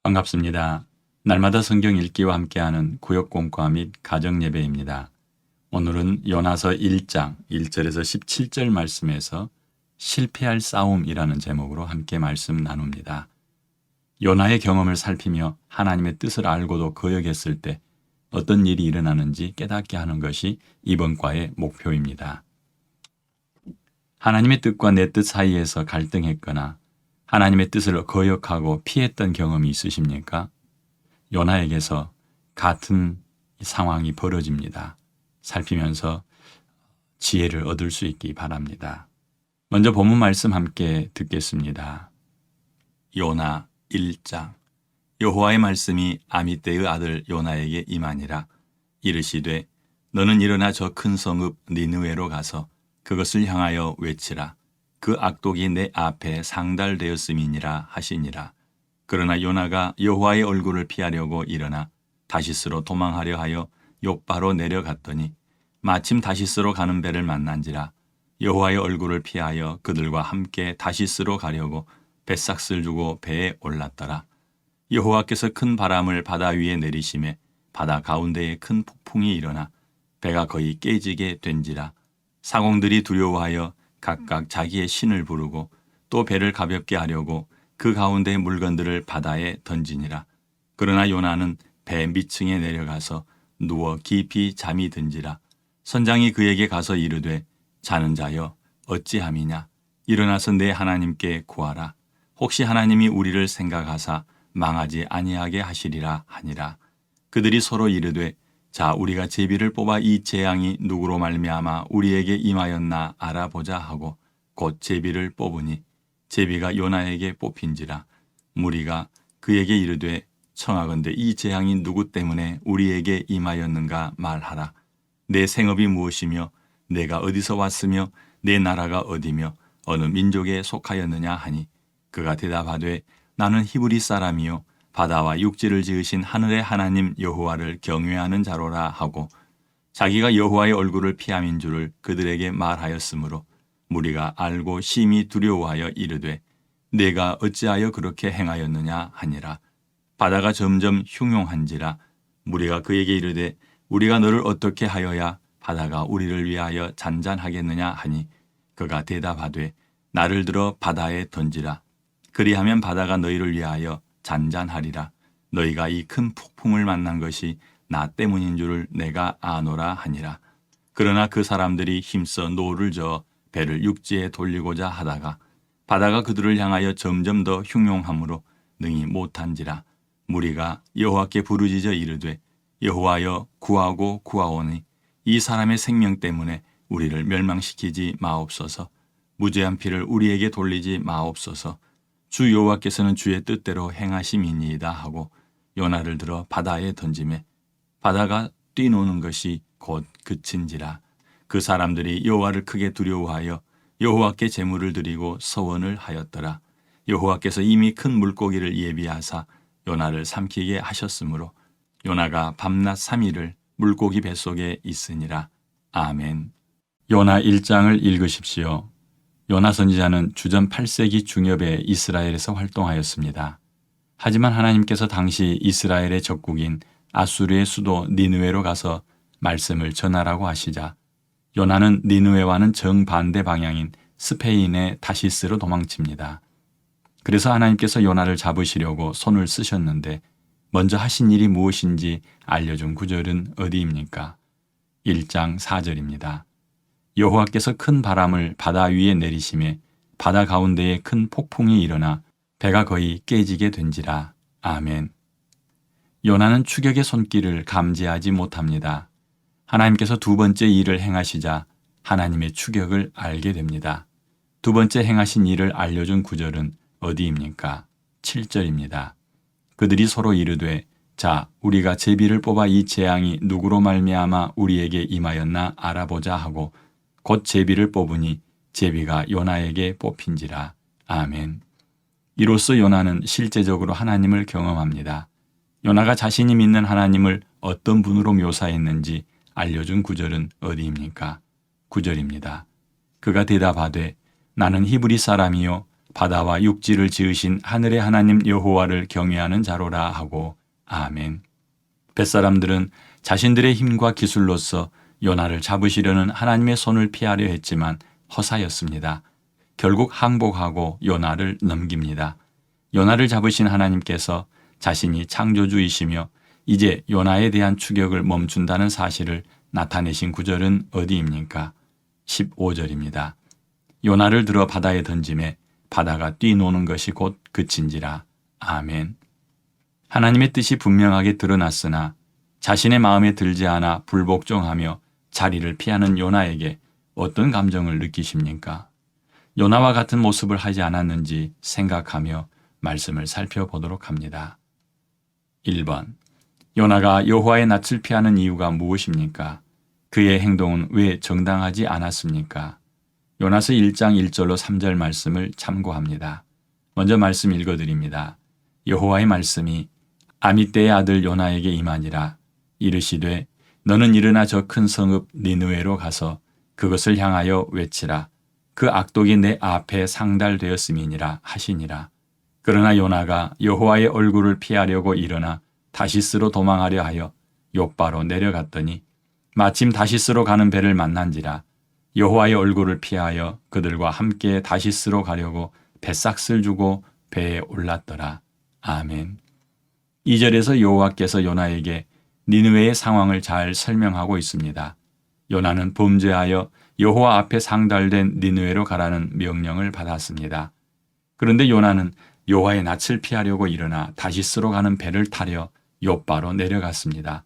반갑습니다. 날마다 성경 읽기와 함께하는 구역공과 및 가정예배입니다. 오늘은 요나서 1장 1절에서 17절 말씀에서 실패할 싸움이라는 제목으로 함께 말씀 나눕니다. 요나의 경험을 살피며 하나님의 뜻을 알고도 거역했을 때 어떤 일이 일어나는지 깨닫게 하는 것이 이번 과의 목표입니다. 하나님의 뜻과 내 뜻 사이에서 갈등했거나 하나님의 뜻을 거역하고 피했던 경험이 있으십니까? 요나에게서 같은 상황이 벌어집니다. 살피면서 지혜를 얻을 수 있기 바랍니다. 먼저 본문 말씀 함께 듣겠습니다. 요나 1장. 여호와의 말씀이 아미떼의 아들 요나에게 임하니라. 이르시되 너는 일어나 저 큰 성읍 니느웨로 가서 그것을 향하여 외치라. 그 악독이 내 앞에 상달되었음이니라 하시니라. 그러나 요나가 여호와의 얼굴을 피하려고 일어나 다시스로 도망하려 하여 욥바로 내려갔더니 마침 다시스로 가는 배를 만난지라. 여호와의 얼굴을 피하여 그들과 함께 다시스로 가려고 뱃삭을 주고 배에 올랐더라. 여호와께서 큰 바람을 바다 위에 내리심에 바다 가운데에 큰 폭풍이 일어나 배가 거의 깨지게 된지라. 사공들이 두려워하여 각각 자기의 신을 부르고 또 배를 가볍게 하려고 그 가운데의 물건들을 바다에 던지니라. 그러나 요나는 배 밑층에 내려가서 누워 깊이 잠이 든지라. 선장이 그에게 가서 이르되 자는 자여 어찌함이냐. 일어나서 내 하나님께 구하라. 혹시 하나님이 우리를 생각하사 망하지 아니하게 하시리라 하니라. 그들이 서로 이르되 자 우리가 제비를 뽑아 이 재앙이 누구로 말미암아 우리에게 임하였나 알아보자 하고 곧 제비를 뽑으니 제비가 요나에게 뽑힌지라. 무리가 그에게 이르되 청하건대 이 재앙이 누구 때문에 우리에게 임하였는가 말하라. 내 생업이 무엇이며 내가 어디서 왔으며 내 나라가 어디며 어느 민족에 속하였느냐 하니 그가 대답하되 나는 히브리 사람이요 바다와 육지를 지으신 하늘의 하나님 여호와를 경외하는 자로라 하고 자기가 여호와의 얼굴을 피함인 줄을 그들에게 말하였으므로 무리가 알고 심히 두려워하여 이르되 내가 어찌하여 그렇게 행하였느냐 하니라. 바다가 점점 흉용한지라. 무리가 그에게 이르되 우리가 너를 어떻게 하여야 바다가 우리를 위하여 잔잔하겠느냐 하니 그가 대답하되 나를 들어 바다에 던지라. 그리하면 바다가 너희를 위하여 잔잔하리라. 너희가 이 큰 폭풍을 만난 것이 나 때문인 줄을 내가 아노라 하니라. 그러나 그 사람들이 힘써 노를 저어 배를 육지에 돌리고자 하다가 바다가 그들을 향하여 점점 더 흉용함으로 능히 못한지라. 무리가 여호와께 부르짖어 이르되 여호와여 구하고 구하오니 이 사람의 생명 때문에 우리를 멸망시키지 마옵소서. 무죄한 피를 우리에게 돌리지 마옵소서. 주 여호와께서는 주의 뜻대로 행하심이니이다 하고 요나를 들어 바다에 던지매 바다가 뛰노는 것이 곧 그친지라. 그 사람들이 여호와를 크게 두려워하여 여호와께 제물을 드리고 서원을 하였더라. 여호와께서 이미 큰 물고기를 예비하사 요나를 삼키게 하셨으므로 요나가 밤낮 3일을 물고기 뱃속에 있으니라. 아멘. 요나 1장을 읽으십시오. 요나 선지자는 주전 8세기 중엽에 이스라엘에서 활동하였습니다. 하지만 하나님께서 당시 이스라엘의 적국인 아수르의 수도 니느웨로 가서 말씀을 전하라고 하시자 요나는 니느웨와는 정반대 방향인 스페인의 다시스로 도망칩니다. 그래서 하나님께서 요나를 잡으시려고 손을 쓰셨는데 먼저 하신 일이 무엇인지 알려준 구절은 어디입니까? 1장 4절입니다. 여호와께서 큰 바람을 바다 위에 내리심에 바다 가운데에 큰 폭풍이 일어나 배가 거의 깨지게 된지라. 아멘. 요나는 추격의 손길을 감지하지 못합니다. 하나님께서 두 번째 일을 행하시자 하나님의 추격을 알게 됩니다. 두 번째 행하신 일을 알려준 구절은 어디입니까? 7절입니다. 그들이 서로 이르되 자 우리가 제비를 뽑아 이 재앙이 누구로 말미암아 우리에게 임하였나 알아보자 하고 곧 제비를 뽑으니 제비가 요나에게 뽑힌지라. 아멘. 이로써 요나는 실제적으로 하나님을 경험합니다. 요나가 자신이 믿는 하나님을 어떤 분으로 묘사했는지 알려준 구절은 어디입니까? 9절입니다. 그가 대답하되 나는 히브리 사람이요 바다와 육지를 지으신 하늘의 하나님 여호와를 경외하는 자로라 하고 아멘. 뱃사람들은 자신들의 힘과 기술로서 요나를 잡으시려는 하나님의 손을 피하려 했지만 허사였습니다. 결국 항복하고 요나를 넘깁니다. 요나를 잡으신 하나님께서 자신이 창조주이시며 이제 요나에 대한 추격을 멈춘다는 사실을 나타내신 구절은 어디입니까? 15절입니다. 요나를 들어 바다에 던짐에 바다가 뛰노는 것이 곧 그친지라. 아멘. 하나님의 뜻이 분명하게 드러났으나 자신의 마음에 들지 않아 불복종하며 자리를 피하는 요나에게 어떤 감정을 느끼십니까? 요나와 같은 모습을 하지 않았는지 생각하며 말씀을 살펴보도록 합니다. 1번. 요나가 여호와의 낯을 피하는 이유가 무엇입니까? 그의 행동은 왜 정당하지 않았습니까? 요나서 1장 1절로 3절 말씀을 참고합니다. 먼저 말씀 읽어드립니다. 여호와의 말씀이 아미떼의 아들 요나에게 임하니라. 이르시되 너는 일어나 저 큰 성읍 니느웨로 가서 그것을 향하여 외치라. 그 악독이 내 앞에 상달되었음이니라 하시니라. 그러나 요나가 여호와의 얼굴을 피하려고 일어나 다시스로 도망하려 하여 욥바로 내려갔더니 마침 다시스로 가는 배를 만난지라. 여호와의 얼굴을 피하여 그들과 함께 다시스로 가려고 배삭을 주고 배에 올랐더라. 아멘. 2절에서 여호와께서 요나에게 니느웨의 상황을 잘 설명하고 있습니다. 요나는 범죄하여 여호와 앞에 상달된 니느웨로 가라는 명령을 받았습니다. 그런데 요나는 여호와의 낯을 피하려고 일어나 다시스로 가는 배를 타려 욥바로 내려갔습니다.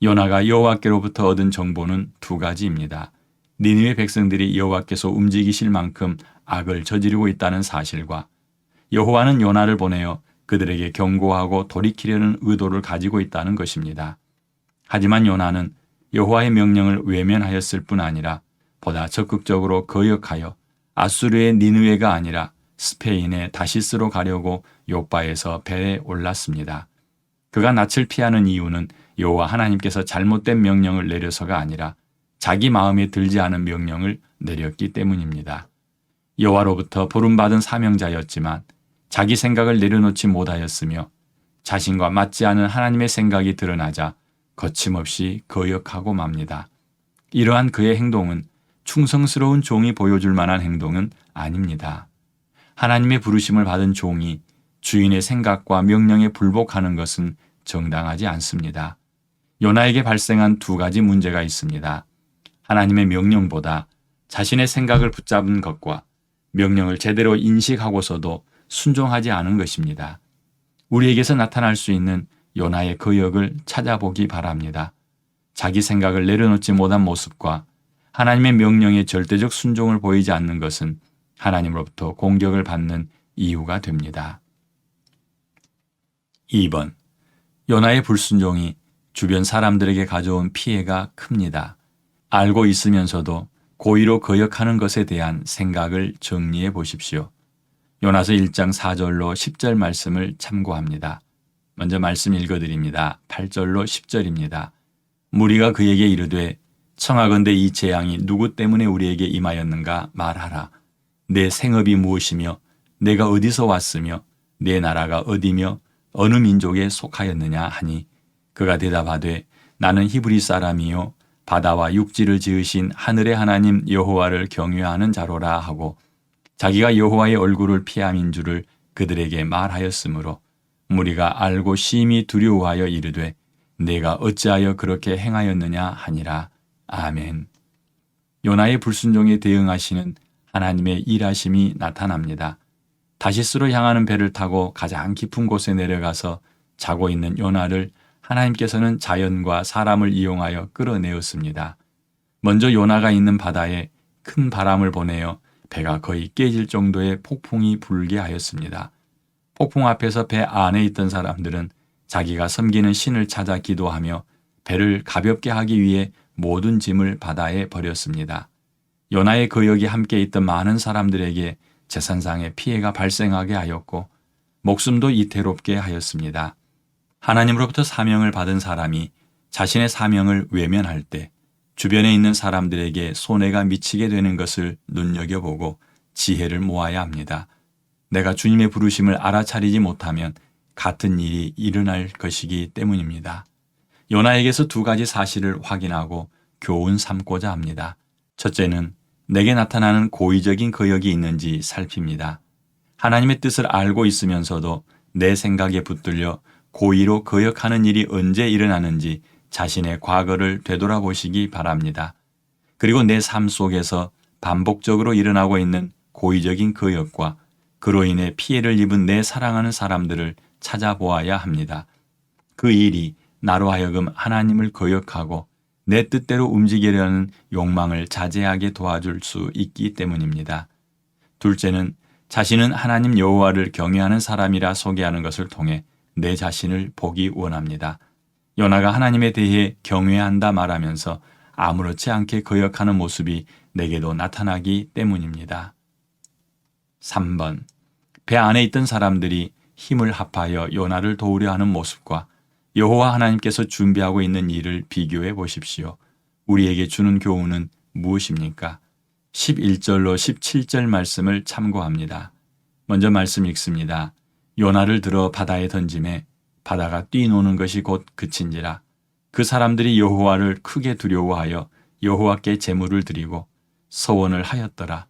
요나가 여호와께로부터 얻은 정보는 두 가지입니다. 니느웨 백성들이 여호와께서 움직이실 만큼 악을 저지르고 있다는 사실과 여호와는 요나를 보내어 그들에게 경고하고 돌이키려는 의도를 가지고 있다는 것입니다. 하지만 요나는 여호와의 명령을 외면하였을 뿐 아니라 보다 적극적으로 거역하여 아수르의 니느웨가 아니라 스페인의 다시스로 가려고 욥바에서 배에 올랐습니다. 그가 낯을 피하는 이유는 여호와 하나님께서 잘못된 명령을 내려서가 아니라 자기 마음에 들지 않은 명령을 내렸기 때문입니다. 여호와로부터 부름받은 사명자였지만 자기 생각을 내려놓지 못하였으며 자신과 맞지 않은 하나님의 생각이 드러나자 거침없이 거역하고 맙니다. 이러한 그의 행동은 충성스러운 종이 보여줄 만한 행동은 아닙니다. 하나님의 부르심을 받은 종이 주인의 생각과 명령에 불복하는 것은 정당하지 않습니다. 요나에게 발생한 두 가지 문제가 있습니다. 하나님의 명령보다 자신의 생각을 붙잡은 것과 명령을 제대로 인식하고서도 순종하지 않은 것입니다. 우리에게서 나타날 수 있는 요나의 거역을 찾아보기 바랍니다. 자기 생각을 내려놓지 못한 모습과 하나님의 명령에 절대적 순종을 보이지 않는 것은 하나님으로부터 공격을 받는 이유가 됩니다. 2번. 요나의 불순종이 주변 사람들에게 가져온 피해가 큽니다. 알고 있으면서도 고의로 거역하는 것에 대한 생각을 정리해 보십시오. 요나서 1장 4절로 10절 말씀을 참고합니다. 먼저 말씀 읽어드립니다. 8절로 10절입니다. 무리가 그에게 이르되 청하건대 이 재앙이 누구 때문에 우리에게 임하였는가 말하라. 내 생업이 무엇이며 내가 어디서 왔으며 내 나라가 어디며 어느 민족에 속하였느냐 하니 그가 대답하되 나는 히브리 사람이요 바다와 육지를 지으신 하늘의 하나님 여호와를 경외하는 자로라 하고 자기가 여호와의 얼굴을 피함인 줄을 그들에게 말하였으므로 무리가 알고 심히 두려워하여 이르되 내가 어찌하여 그렇게 행하였느냐 하니라. 아멘. 요나의 불순종에 대응하시는 하나님의 일하심이 나타납니다. 다시스로 향하는 배를 타고 가장 깊은 곳에 내려가서 자고 있는 요나를 하나님께서는 자연과 사람을 이용하여 끌어내었습니다. 먼저 요나가 있는 바다에 큰 바람을 보내어 배가 거의 깨질 정도의 폭풍이 불게 하였습니다. 폭풍 앞에서 배 안에 있던 사람들은 자기가 섬기는 신을 찾아 기도하며 배를 가볍게 하기 위해 모든 짐을 바다에 버렸습니다. 요나의 거역이 함께 있던 많은 사람들에게 재산상의 피해가 발생하게 하였고 목숨도 이태롭게 하였습니다. 하나님으로부터 사명을 받은 사람이 자신의 사명을 외면할 때 주변에 있는 사람들에게 손해가 미치게 되는 것을 눈여겨보고 지혜를 모아야 합니다. 내가 주님의 부르심을 알아차리지 못하면 같은 일이 일어날 것이기 때문입니다. 요나에게서 두 가지 사실을 확인하고 교훈 삼고자 합니다. 첫째는 내게 나타나는 고의적인 거역이 있는지 살핍니다. 하나님의 뜻을 알고 있으면서도 내 생각에 붙들려 고의로 거역하는 일이 언제 일어나는지 자신의 과거를 되돌아보시기 바랍니다. 그리고 내 삶 속에서 반복적으로 일어나고 있는 고의적인 거역과 그로 인해 피해를 입은 내 사랑하는 사람들을 찾아보아야 합니다. 그 일이 나로 하여금 하나님을 거역하고 내 뜻대로 움직이려는 욕망을 자제하게 도와줄 수 있기 때문입니다. 둘째는 자신은 하나님 여호와를 경외하는 사람이라 소개하는 것을 통해 내 자신을 보기 원합니다. 요나가 하나님에 대해 경외한다 말하면서 아무렇지 않게 거역하는 모습이 내게도 나타나기 때문입니다. 3번. 배 안에 있던 사람들이 힘을 합하여 요나를 도우려 하는 모습과 여호와 하나님께서 준비하고 있는 일을 비교해 보십시오. 우리에게 주는 교훈은 무엇입니까? 11절로 17절 말씀을 참고합니다. 먼저 말씀 읽습니다. 요나를 들어 바다에 던짐에 바다가 뛰노는 것이 곧 그친지라. 그 사람들이 여호와를 크게 두려워하여 여호와께 제물을 드리고 서원을 하였더라.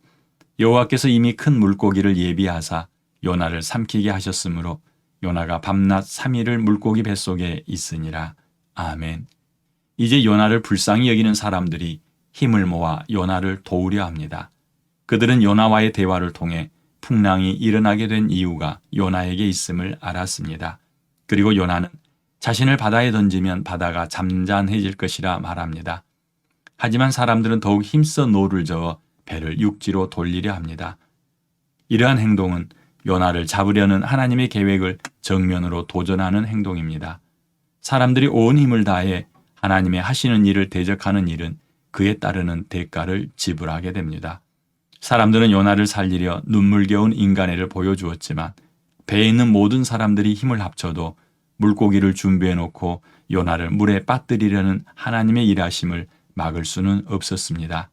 여호와께서 이미 큰 물고기를 예비하사 요나를 삼키게 하셨으므로 요나가 밤낮 3일을 물고기 뱃속에 있으니라. 아멘. 이제 요나를 불쌍히 여기는 사람들이 힘을 모아 요나를 도우려 합니다. 그들은 요나와의 대화를 통해 풍랑이 일어나게 된 이유가 요나에게 있음을 알았습니다. 그리고 요나는 자신을 바다에 던지면 바다가 잠잠해질 것이라 말합니다. 하지만 사람들은 더욱 힘써 노를 저어 배를 육지로 돌리려 합니다. 이러한 행동은 요나를 잡으려는 하나님의 계획을 정면으로 도전하는 행동입니다. 사람들이 온 힘을 다해 하나님의 하시는 일을 대적하는 일은 그에 따르는 대가를 지불하게 됩니다. 사람들은 요나를 살리려 눈물겨운 인간애를 보여주었지만 배에 있는 모든 사람들이 힘을 합쳐도 물고기를 준비해 놓고 요나를 물에 빠뜨리려는 하나님의 일하심을 막을 수는 없었습니다.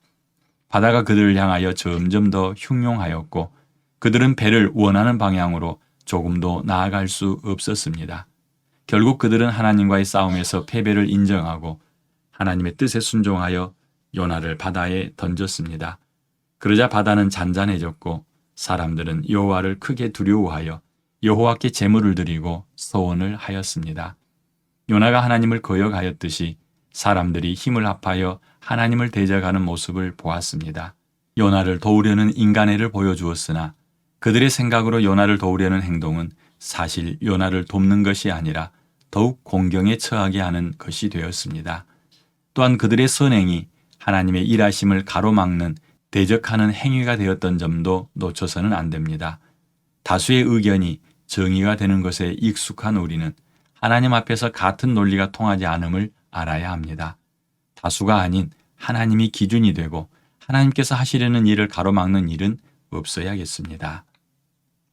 바다가 그들을 향하여 점점 더 흉용하였고 그들은 배를 원하는 방향으로 조금도 나아갈 수 없었습니다. 결국 그들은 하나님과의 싸움에서 패배를 인정하고 하나님의 뜻에 순종하여 요나를 바다에 던졌습니다. 그러자 바다는 잔잔해졌고 사람들은 여호와를 크게 두려워하여 여호와께 제물을 드리고 서원을 하였습니다. 요나가 하나님을 거역하였듯이 사람들이 힘을 합하여 하나님을 대적하는 모습을 보았습니다. 요나를 도우려는 인간애를 보여주었으나 그들의 생각으로 요나를 도우려는 행동은 사실 요나를 돕는 것이 아니라 더욱 공경에 처하게 하는 것이 되었습니다. 또한 그들의 선행이 하나님의 일하심을 가로막는 대적하는 행위가 되었던 점도 놓쳐서는 안 됩니다. 다수의 의견이 정의가 되는 것에 익숙한 우리는 하나님 앞에서 같은 논리가 통하지 않음을 알아야 합니다. 다수가 아닌 하나님이 기준이 되고 하나님께서 하시려는 일을 가로막는 일은 없어야겠습니다.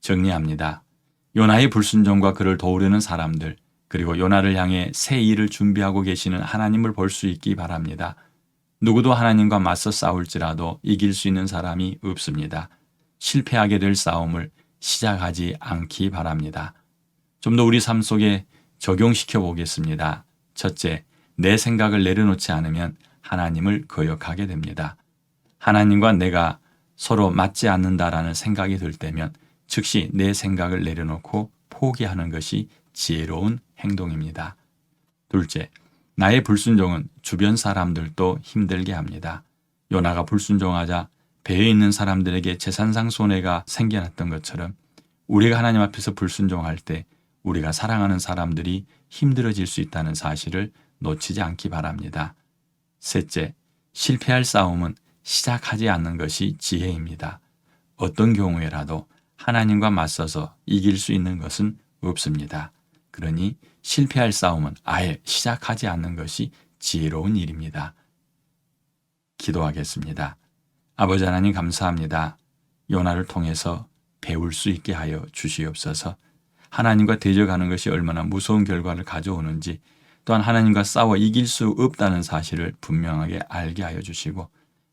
정리합니다. 요나의 불순종과 그를 도우려는 사람들, 그리고 요나를 향해 새 일을 준비하고 계시는 하나님을 볼 수 있기 바랍니다. 누구도 하나님과 맞서 싸울지라도 이길 수 있는 사람이 없습니다. 실패하게 될 싸움을 시작하지 않기 바랍니다. 좀 더 우리 삶 속에 적용시켜 보겠습니다. 첫째, 내 생각을 내려놓지 않으면 하나님을 거역하게 됩니다. 하나님과 내가 서로 맞지 않는다라는 생각이 들 때면 즉시 내 생각을 내려놓고 포기하는 것이 지혜로운 행동입니다. 둘째, 나의 불순종은 주변 사람들도 힘들게 합니다. 요나가 불순종하자 배에 있는 사람들에게 재산상 손해가 생겨났던 것처럼 우리가 하나님 앞에서 불순종할 때 우리가 사랑하는 사람들이 힘들어질 수 있다는 사실을 놓치지 않기 바랍니다. 셋째, 실패할 싸움은 시작하지 않는 것이 지혜입니다. 어떤 경우에라도 하나님과 맞서서 이길 수 있는 것은 없습니다. 그러니 실패할 싸움은 아예 시작하지 않는 것이 지혜로운 일입니다. 기도하겠습니다. 아버지 하나님 감사합니다. 요나를 통해서 배울 수 있게 하여 주시옵소서. 하나님과 대적하는 것이 얼마나 무서운 결과를 가져오는지 또한 하나님과 싸워 이길 수 없다는 사실을 분명하게 알게 하여 주시고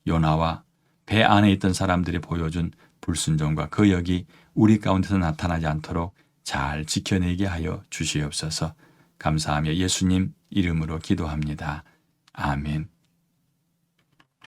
요나와 배 안에 있던 사람들이 보여준 불순종과 거역이 우리 가운데서 나타나지 않도록 잘 지켜내게 하여 주시옵소서. 감사하며 예수님 이름으로 기도합니다. 아멘.